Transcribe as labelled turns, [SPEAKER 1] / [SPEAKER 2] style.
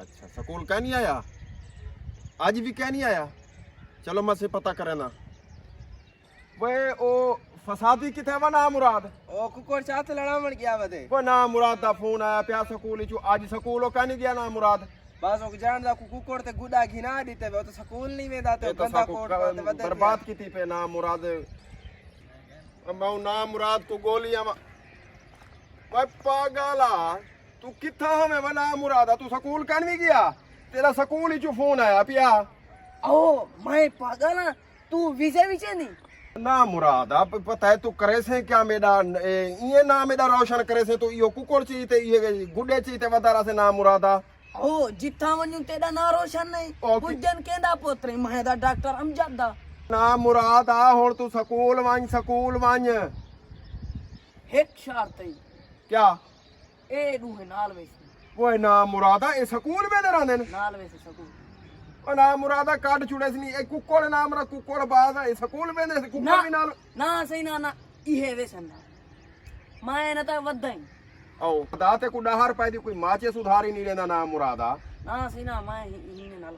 [SPEAKER 1] अच्छा स्कूल क्या नहीं आया? आज भी क्या नहीं आया? चलो मैं से पता करे ना। वे ओ फसादी किथे वा ना मुराद?
[SPEAKER 2] ओ कुकर साथ लड़ावण गया वदे।
[SPEAKER 1] वो ना मुराद दा फोन आया पिया स्कूल चो। आज स्कूल का नहीं गया ना मुराद?
[SPEAKER 2] बस ओ जान दा कुकर ते गुडा घिना दीते वो तो स्कूल नहीं वेदा ते बंदा कोट ते वदे
[SPEAKER 1] बर्बाद कीती पे ना मुराद। मैं ना मुराद को गोलियां वे पागला तू किथा हमें वना मुरादा तू स्कूल का नहीं गया? तेरा स्कूल ही चो फोन आया पिया।
[SPEAKER 2] ओ मैं पागल हां तू विजय विजय नहीं
[SPEAKER 1] ना मुराद अब पता है तू करे से क्या मेरा ये ना मेरा रोशन करे से तो यो कुकुर ची ते ये गुडे ची ते वदारा से ना मुरादा।
[SPEAKER 2] ओ जिथा वन्यू तेरा ना रोशन नहीं कुछ दिन केंदा पोतरे महदा डॉक्टर अमजद दा
[SPEAKER 1] ना मुराद आ हुन तू स्कूल वांज
[SPEAKER 2] हिट शर्त है
[SPEAKER 1] क्या
[SPEAKER 2] ए दूहे नाल वैसे
[SPEAKER 1] वो ना मुरादा ए स्कूल में रहंदे
[SPEAKER 2] नाल वैसे स्कूल
[SPEAKER 1] ओ ना मुरादा काट छुड़े सी ए कुकुर नाम रा कुकुर बाज ए स्कूल में दे कुकुर भी नाल
[SPEAKER 2] ना सही ना इहे वैसे ना मैं ना ता वदाई
[SPEAKER 1] ओ दाते को डहार पाई दी कोई माचे सुधारी नहीं लेंदा ना मुरादा
[SPEAKER 2] ना सही ना मैं इने नाल